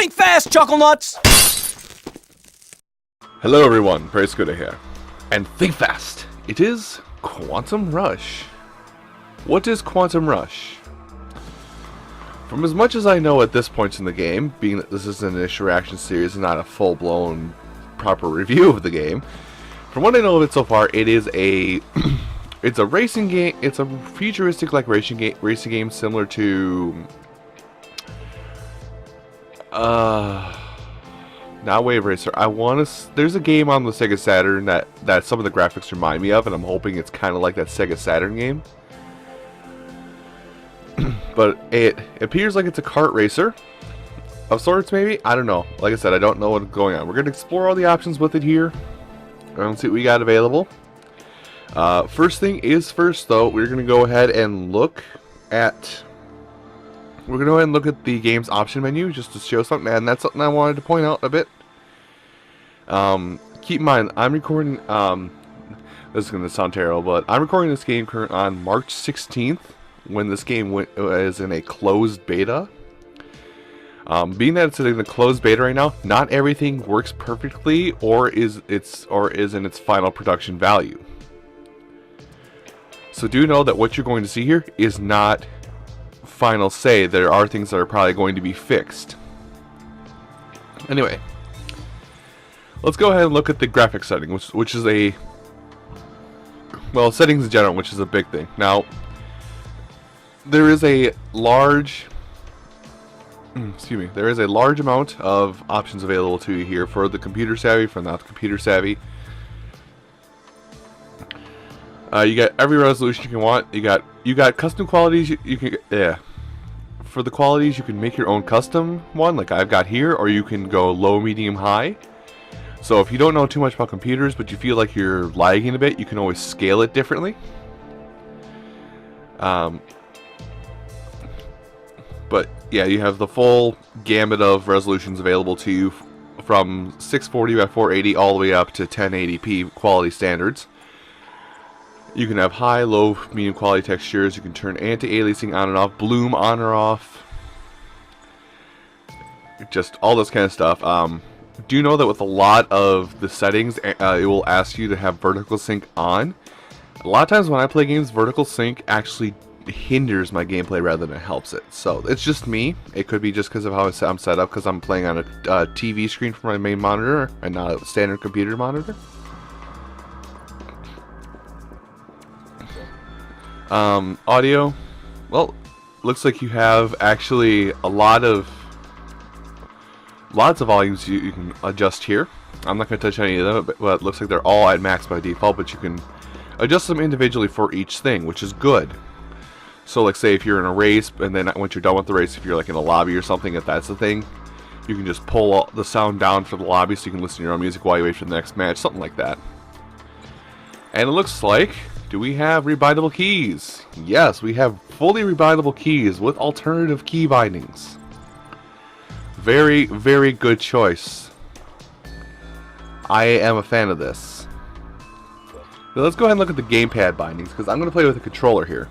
Think fast, Chuckle Nuts! Hello everyone, Praiskuda here. And think fast, it is Quantum Rush. What is Quantum Rush? From as much as I know at this point in the game, being that this is an initial reaction series and not a full-blown proper review of the game, from what I know of it so far, it is a it's a racing game. It's a futuristic like racing game similar to not Wave Racer. There's a game on the Sega Saturn that some of the graphics remind me of, and I'm hoping it's kind of like that Sega Saturn game. But it appears like it's a kart racer of sorts, maybe? I don't know. Like I said, I don't know what's going on. We're going to explore all the options with it here and see what we got available. First thing is first, though, we're going to go ahead and look at... We're going to go ahead and look at the game's option menu just to show something, and that's something I wanted to point out a bit. Keep in mind, I'm recording... this is going to sound terrible, but I'm recording this game on March 16th. When this game is in a closed beta. Being that it's in the closed beta right now, not everything works perfectly or is in its final production value. So do know that what you're going to see here is not final say. There are things that are probably going to be fixed. Anyway, let's go ahead and look at the graphics setting, which is a settings in general, which is a big thing. Now, there is a large amount of options available to you here for the computer savvy, for not the computer savvy. You got every resolution you can want. You got custom qualities. You can for the qualities you can make your own custom one, like I've got here, or you can go low, medium, high. So if you don't know too much about computers, but you feel like you're lagging a bit, you can always scale it differently. But yeah, you have the full gamut of resolutions available to you from 640 by 480 all the way up to 1080p quality standards. You can have high, low, medium quality textures. You can turn anti-aliasing on and off, bloom on or off. Just all this kind of stuff. Do know that with a lot of the settings, it will ask you to have vertical sync on. A lot of times when I play games, vertical sync actually hinders my gameplay rather than helps it. So it's just me. It could be just because of how I'm set up, because I'm playing on a TV screen for my main monitor and not a standard computer monitor. Audio, well, looks like you have actually lots of volumes you can adjust here. I'm not going to touch any of them, but it looks like they're all at max by default, but you can adjust them individually for each thing, which is good. So like say if you're in a race, and then once you're done with the race, if you're like in a lobby or something, if that's the thing, you can just pull the sound down for the lobby so you can listen to your own music while you wait for the next match, something like that. And it looks like, do we have rebindable keys? Yes, we have fully rebindable keys with alternative key bindings. Very, very good choice. I am a fan of this. Now let's go ahead and look at the gamepad bindings, because I'm going to play with a controller here.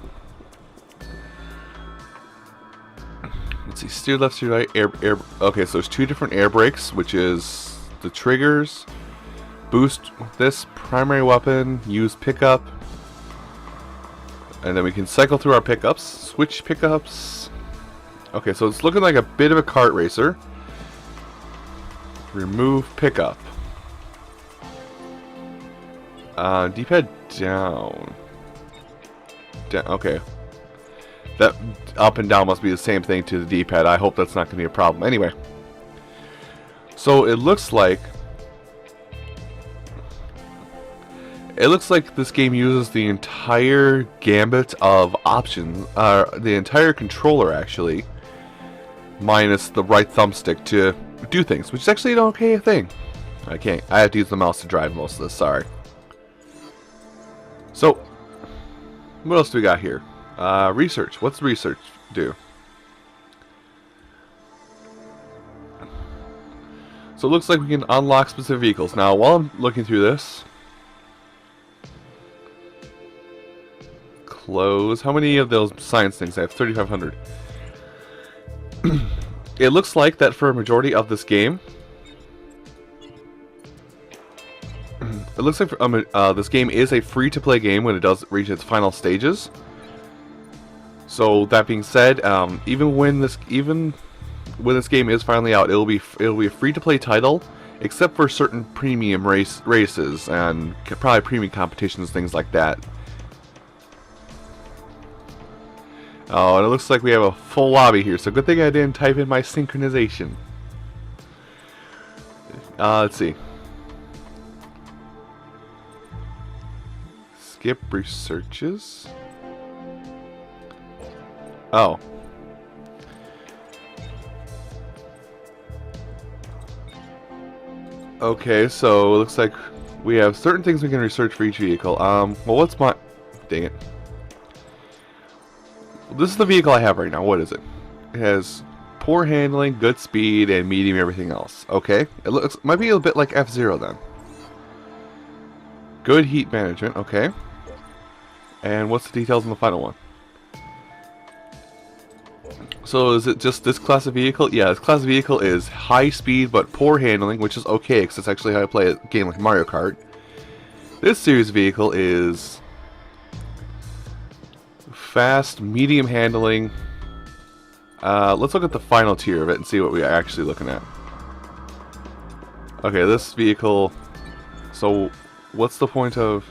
Let's see, steer left, steer right, air. Okay, so there's two different air brakes, which is the triggers, boost this primary weapon, use pickup, and then we can cycle through our pickups, switch pickups. Okay, so it's looking like a bit of a kart racer. Remove pickup. D-pad down. Okay. That up and down must be the same thing to the D-pad. I hope that's not going to be a problem. Anyway. So it looks like this game uses the entire gambit of options, the entire controller actually, minus the right thumbstick to do things, which is actually an okay thing. I have to use the mouse to drive most of this, sorry. So, what else do we got here? Research. What's research do? So it looks like we can unlock specific vehicles. Now, while I'm looking through this, close. How many of those science things? I have 3,500. it looks like that for a majority of this game. It looks like this game is a free-to-play game when it does reach its final stages. So that being said, even when this game is finally out, it'll be a free-to-play title, except for certain premium races and probably premium competitions, things like that. Oh, and it looks like we have a full lobby here, so good thing I didn't type in my synchronization. Let's see. Skip researches. Oh. Okay, so it looks like we have certain things we can research for each vehicle. Well, what's my... Dang it. This is the vehicle I have right now. What is it? It has poor handling, good speed, and medium everything else. Okay. It might be a bit like F-Zero then. Good heat management. Okay. And what's the details on the final one? So is it just this class of vehicle? Yeah, this class of vehicle is high speed but poor handling, which is okay because that's actually how I play a game like Mario Kart. This series vehicle is fast, medium handling. Let's look at the final tier of it and see what we are actually looking at. Okay, this vehicle... So, what's the point of...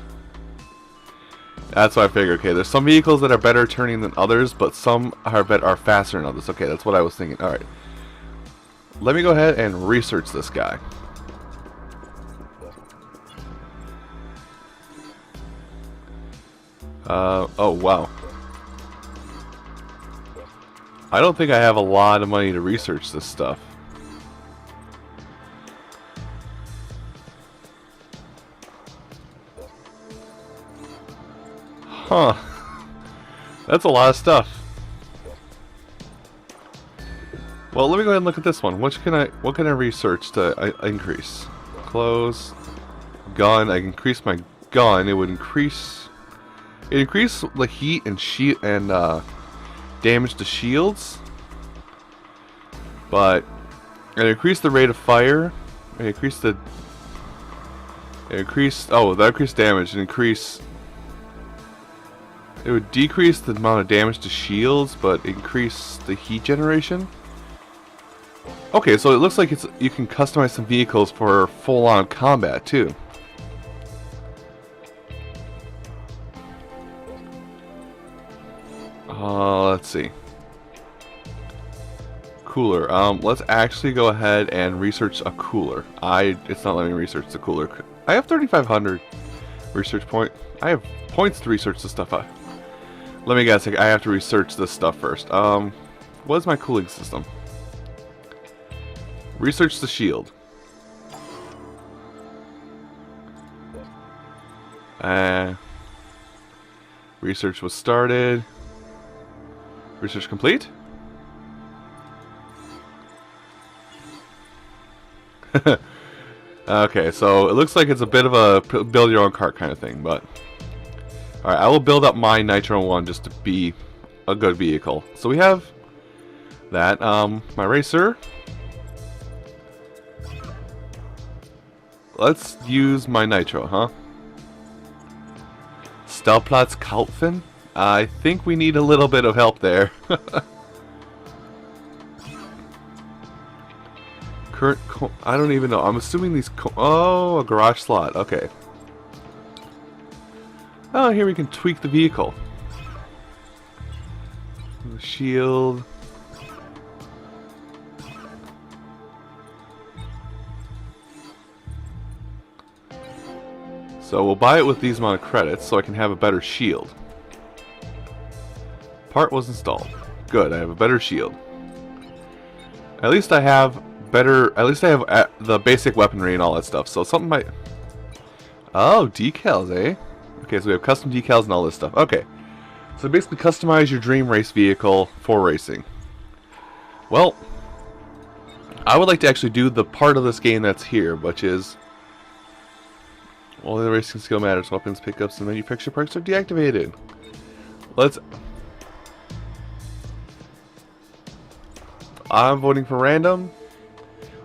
That's what I figured. Okay, there's some vehicles that are better turning than others, but some are faster than others. Okay, that's what I was thinking. Alright. Let me go ahead and research this guy. Oh, wow. I don't think I have a lot of money to research this stuff. Huh. That's a lot of stuff. Well, let me go ahead and look at this one. What can I research to increase? Clothes, gun. I can increase my gun. It would increase the heat and damage to shields. But it increased the rate of fire. That increased damage. It would decrease the amount of damage to shields, but increase the heat generation. Okay, so it looks like you can customize some vehicles for full-on combat too. Let's see. Cooler. Let's actually go ahead and research a cooler. It's not letting me research the cooler. I have 3,500 research point. I have points to research the stuff. Let me guess. I have to research this stuff first. What is my cooling system? Research the shield. Research was started. Research complete? Okay, so it looks like it's a bit of a build your own cart kind of thing, but... Alright, I will build up my Nitro one just to be a good vehicle. So we have that. My racer. Let's use my Nitro, huh? Stelplatz Kaltfin? I think we need a little bit of help there. I don't even know. I'm assuming these... Oh, a garage slot. Okay. Oh, here we can tweak the vehicle. The shield. So we'll buy it with these amount of credits so I can have a better shield. Part was installed. Good, I have a better shield. At least I have the basic weaponry and all that stuff. So something might... Oh, decals, eh? Okay, so we have custom decals and all this stuff. Okay. So basically customize your dream race vehicle for racing. Well, I would like to actually do the part of this game that's here, which is... Only the racing skill matters. Weapons, pickups, and manufacturer parts are deactivated. Let's... I'm voting for random.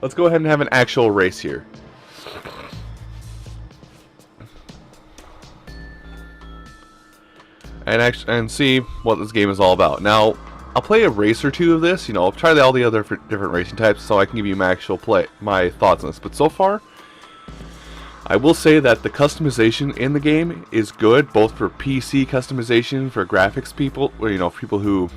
Let's go ahead and have an actual race here. And see what this game is all about. Now, I'll play a race or two of this. You know, I'll try all the other different racing types so I can give you my actual my thoughts on this. But so far, I will say that the customization in the game is good, both for PC customization for graphics people, or, you know, people who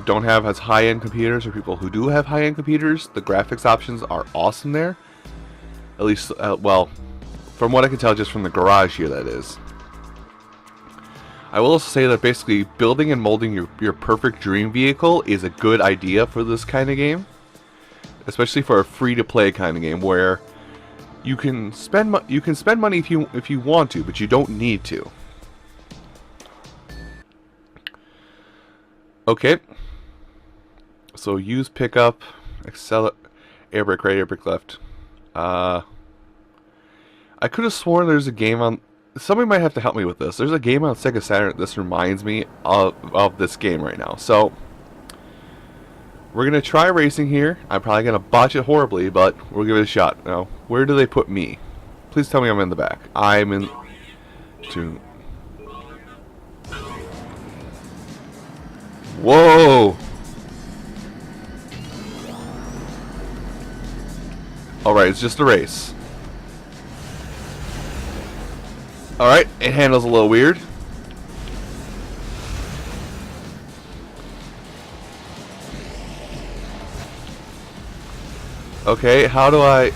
don't have as high-end computers, or people who do have high-end computers. The graphics options are awesome there. At least, well, from what I can tell just from the garage here, that is. I will also say that basically building and molding your perfect dream vehicle is a good idea for this kind of game. Especially for a free-to-play kind of game where you can spend money if you want to, but you don't need to. Okay. So use pickup, accelerate, air brake right, air brake left. I could have sworn there's a game on. Somebody might have to help me with this. There's a game on Sega Saturn this reminds me of this game right now. So we're gonna try racing here. I'm probably gonna botch it horribly, but we'll give it a shot. Now, where do they put me? Please tell me I'm in the back. I'm in. Whoa! Alright, it's just a race. Alright, it handles a little weird. Okay, how do I...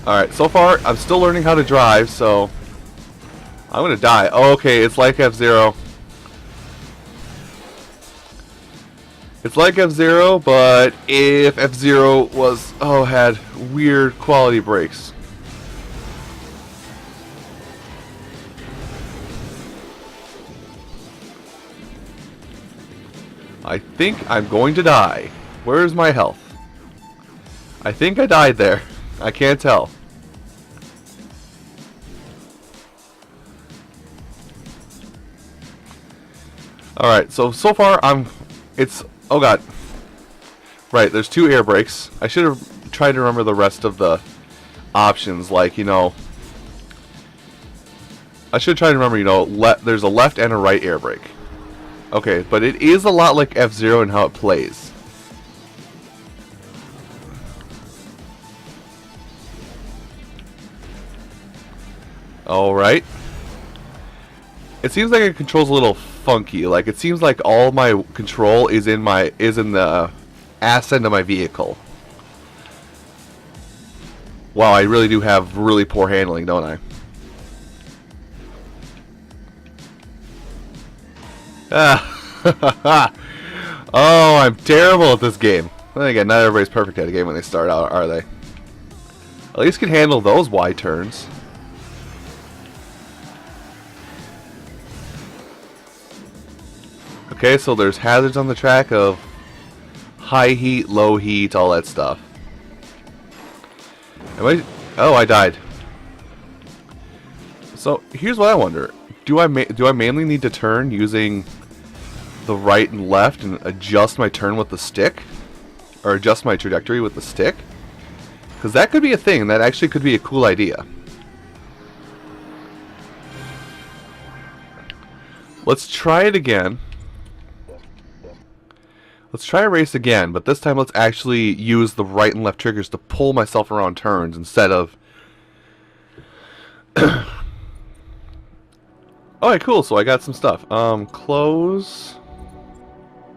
Alright, so far, I'm still learning how to drive, so... I'm gonna die. Oh, okay, it's like F-Zero. It's like F-Zero, but if F-Zero was... had weird quality brakes. I think I'm going to die. Where's my health? I think I died there. I can't tell. Alright, so far oh god. Right, there's 2 air brakes. I should have tried to remember the rest of the options, like, you know... I should try to remember, you know, there's a left and a right air brake. Okay, but it is a lot like F-Zero in how it plays. Alright. It seems like it controls a little funky. Like, it seems like all my control is in the ass end of my vehicle. Wow, I really do have really poor handling, don't I? Oh, I'm terrible at this game. Then again, not everybody's perfect at a game when they start out, are they? At least can handle those wide turns. Okay, so there's hazards on the track of high heat, low heat, all that stuff. Oh, I died. So here's what I wonder: do I mainly need to turn using the right and left and adjust my turn with the stick, or adjust my trajectory with the stick? Because that could be a thing. That actually could be a cool idea. Let's try it again. Let's try a race again, but this time let's actually use the right and left triggers to pull myself around turns instead of... Alright, cool, so I got some stuff. Close.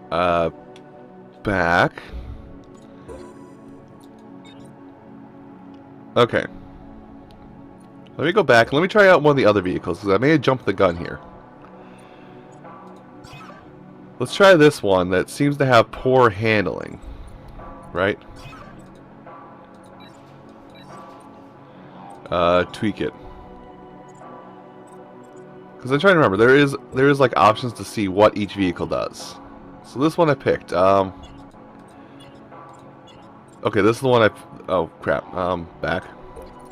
Back. Okay. Let me go back. Let me try out one of the other vehicles, because I may have jumped the gun here. Let's try this one that seems to have poor handling. Right? Tweak it. Because I'm trying to remember, there is like options to see what each vehicle does. So this one I picked. Okay, this is the one oh crap. Back.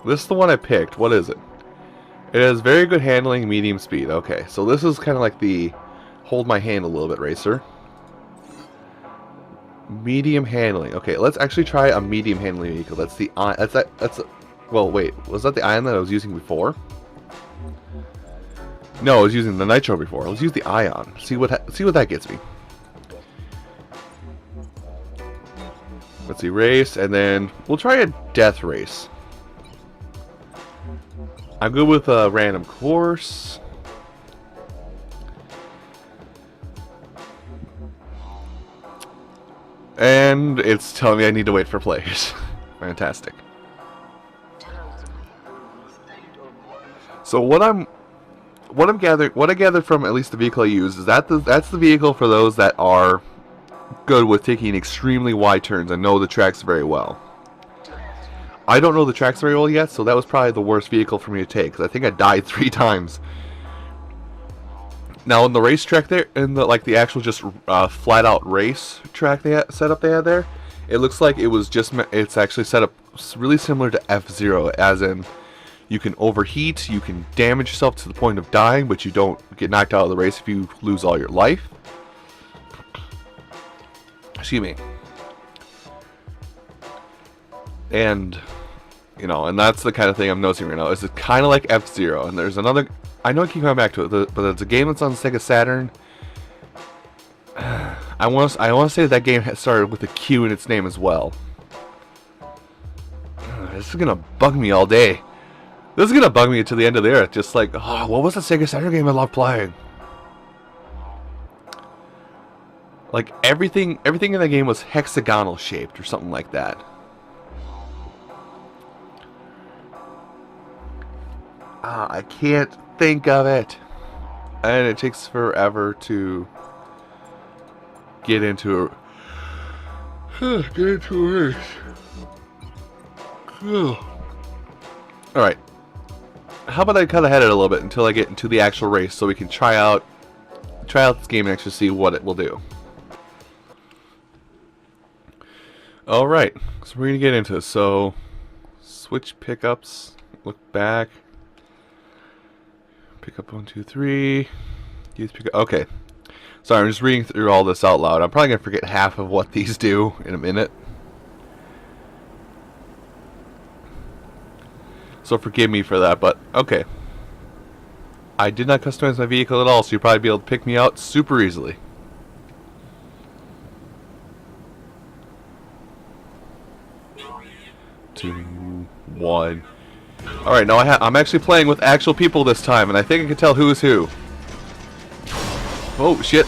This is the one I picked. What is it? It has very good handling, medium speed. Okay, so this is kind of like the hold my hand a little bit racer. Medium handling. Okay, let's actually try a medium handling vehicle. That's the well, wait, was that the ion that I was using before? No, I was using the nitro before. Let's use the ion. See what that gets me. Let's see, race, and then we'll try a death race. I'm good with a random course. And it's telling me I need to wait for players. Fantastic. So what I gathered from at least the vehicle I use is that that's the vehicle for those that are good with taking extremely wide turns and know the tracks very well. I don't know the tracks very well yet, so that was probably the worst vehicle for me to take, because I think I died 3 times. Now in the racetrack there, in the actual just flat out race track they had there, it looks like it's actually set up really similar to F-Zero, as in you can overheat, you can damage yourself to the point of dying, but you don't get knocked out of the race if you lose all your life. Excuse me. And, you know, and that's the kind of thing I'm noticing right now. Is it kind of like F-Zero? And there's another, I know I keep coming back to it, but it's a game that's on Sega Saturn. I want to say that game had started with a Q in its name as well. This is gonna bug me all day. This is gonna bug me to the end of the earth. Just like, oh, what was the Sega Saturn game I loved playing? Like everything in the game was hexagonal shaped or something like that. I can't think of it, and it takes forever to get into a race. Alright. How about I cut ahead it a little bit until I get into the actual race, so we can try out this game and actually see what it will do. Alright, so we're gonna get into it. So switch pickups, look back. Pick up 1, 2, 3. Use pick up. Okay. Sorry, I'm just reading through all this out loud. I'm probably gonna forget half of what these do in a minute. So forgive me for that, but okay. I did not customize my vehicle at all, so you'll probably be able to pick me out super easily. 2, 1. Alright, now I'm actually playing with actual people this time, and I think I can tell who is who. Oh, shit.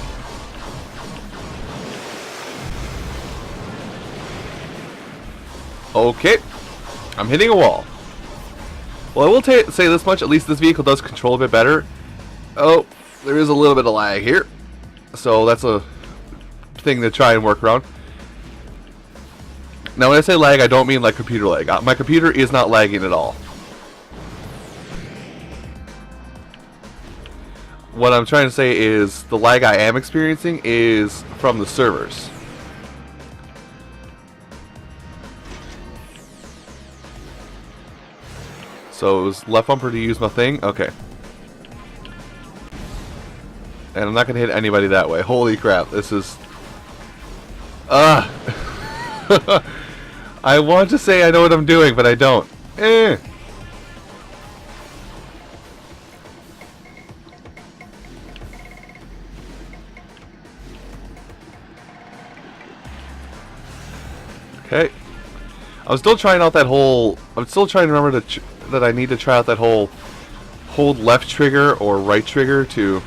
Okay. I'm hitting a wall. Well, I will say this much, at least this vehicle does control a bit better. Oh, there is a little bit of lag here. So that's a thing to try and work around. Now when I say lag, I don't mean like computer lag. My computer is not lagging at all. What I'm trying to say is the lag I am experiencing is from the servers. So it was left bumper to use my thing? Okay. And I'm not going to hit anybody that way. Holy crap, this is... I want to say I know what I'm doing, but I don't. Okay. I'm still trying out that whole... I'm still trying to remember that I need to try out that whole hold left trigger or right trigger to...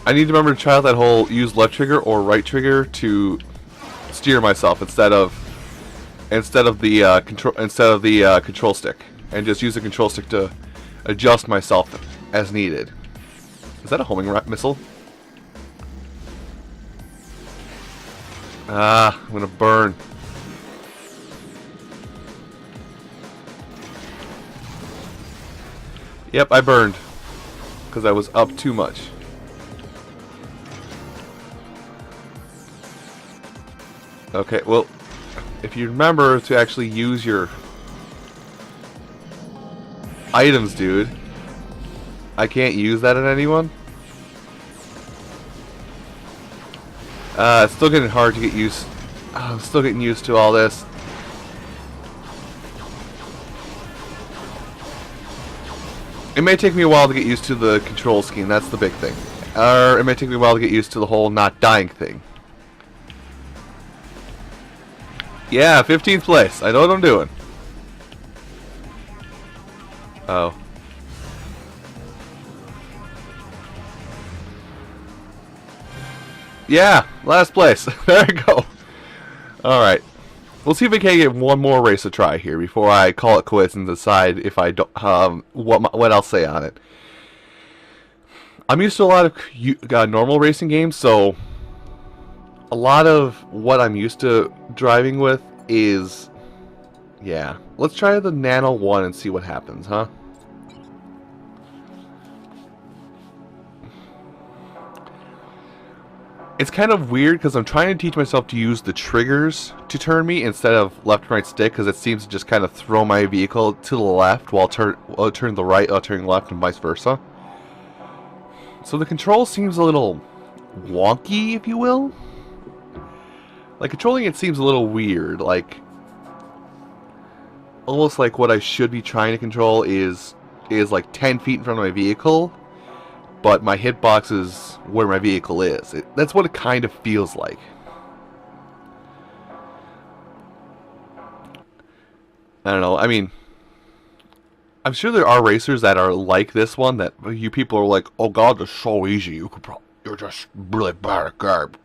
I need to remember to try out that whole use left trigger or right trigger to steer myself instead of the control stick, and just use the control stick to adjust myself as needed. Is that a homing missile? Ah, I'm gonna burn. Yep, I burned because I was up too much. Okay, well, if you remember to actually use your items, dude. I can't use that on anyone. It's still getting hard to get used. I'm still getting used to all this. It may take me a while to get used to the control scheme. That's the big thing. Or it may take me a while to get used to the whole not dying thing. Yeah, 15th place. I know what I'm doing. Oh. Yeah, last place. There we go. Alright. We'll see if we can get one more race to try here before I call it quits and decide if I don't, what I'll say on it. I'm used to a lot of normal racing games, so a lot of what I'm used to driving with is, yeah. Let's try the Nano 1 and see what happens, huh? It's kind of weird because I'm trying to teach myself to use the triggers to turn me instead of left and right stick, because it seems to just kind of throw my vehicle to the left while turn the right, turning left, and vice versa. So the control seems a little wonky, if you will. Like, controlling it seems a little weird, like almost like what I should be trying to control is like 10 feet in front of my vehicle, but my hitbox is where my vehicle is. That's what it kind of feels like. I don't know, I mean, I'm sure there are racers that are like this one, that you people are like, oh god, this is so easy, you're just really bad at garb.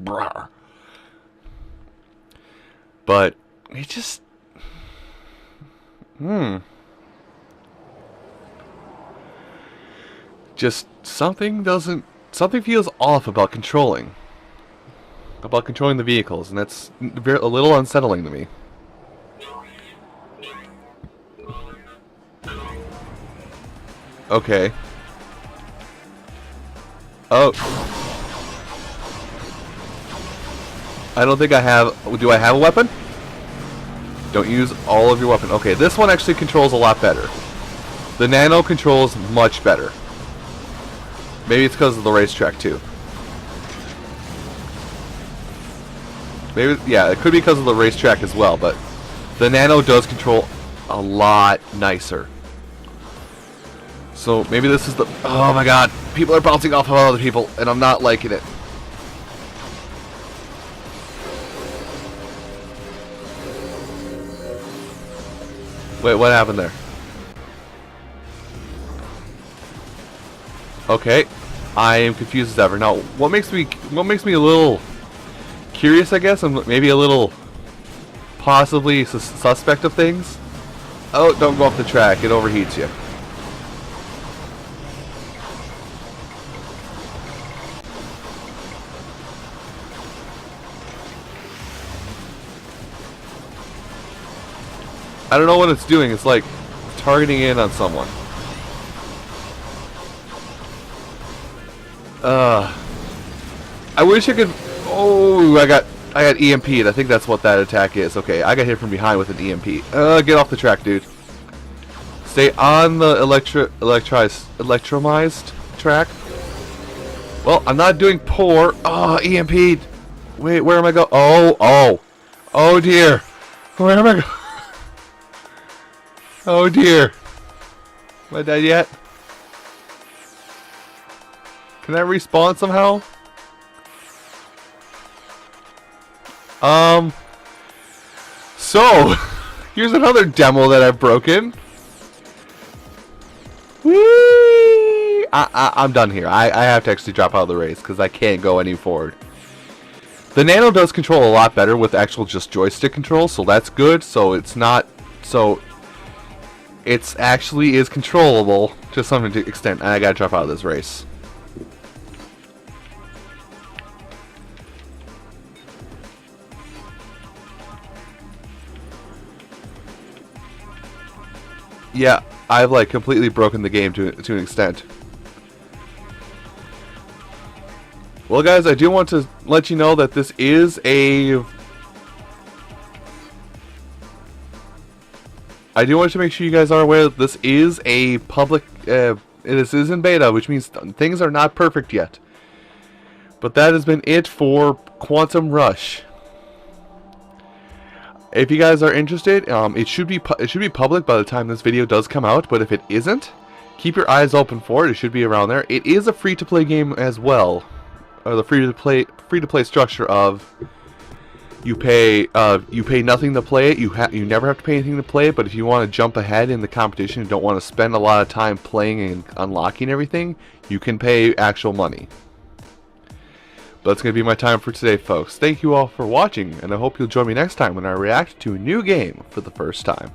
But it just, just something feels off about controlling the vehicles, and that's a little unsettling to me. Okay. Oh. I don't think I have... Do I have a weapon? Don't use all of your weapon. Okay, this one actually controls a lot better. The Nano controls much better. Maybe it's because of the racetrack too. Maybe, yeah, it could be because of the racetrack as well, but the Nano does control a lot nicer. So maybe this is the... Oh my god, people are bouncing off of other people, and I'm not liking it. Wait, what happened there? Okay, I am confused as ever. Now, what makes me a little curious, I guess, and maybe a little possibly suspect of things? Oh, don't go off the track. It overheats you. I don't know what it's doing. It's like targeting in on someone. I wish I could... Oh, I got EMP'd. I think that's what that attack is. Okay, I got hit from behind with an EMP. Get off the track, dude. Stay on the electromized track. Well, I'm not doing poor. Oh, EMP'd. Wait, where am I going? Oh dear. Where am I going? Oh dear. Am I dead yet? Can I respawn somehow? So, here's another demo that I've broken. Whee! I'm done here. I have to actually drop out of the race because I can't go any forward. The Nano does control a lot better with actual just joystick control, so that's good. So it's not... So... It's actually is controllable to some extent, and I gotta drop out of this race. Yeah, I've like completely broken the game to an extent. Well guys, I do want to let you know that this is a... I do want to make sure you guys are aware that this is a public... this is in beta, which means things are not perfect yet. But that has been it for Quantum Rush. If you guys are interested, it should be public by the time this video does come out. But if it isn't, keep your eyes open for it. It should be around there. It is a free-to-play game as well. The free-to-play structure of you pay nothing to play it. You never have to pay anything to play it. But if you want to jump ahead in the competition and don't want to spend a lot of time playing and unlocking everything, you can pay actual money. But that's going to be my time for today, folks. Thank you all for watching, and I hope you'll join me next time when I react to a new game for the first time.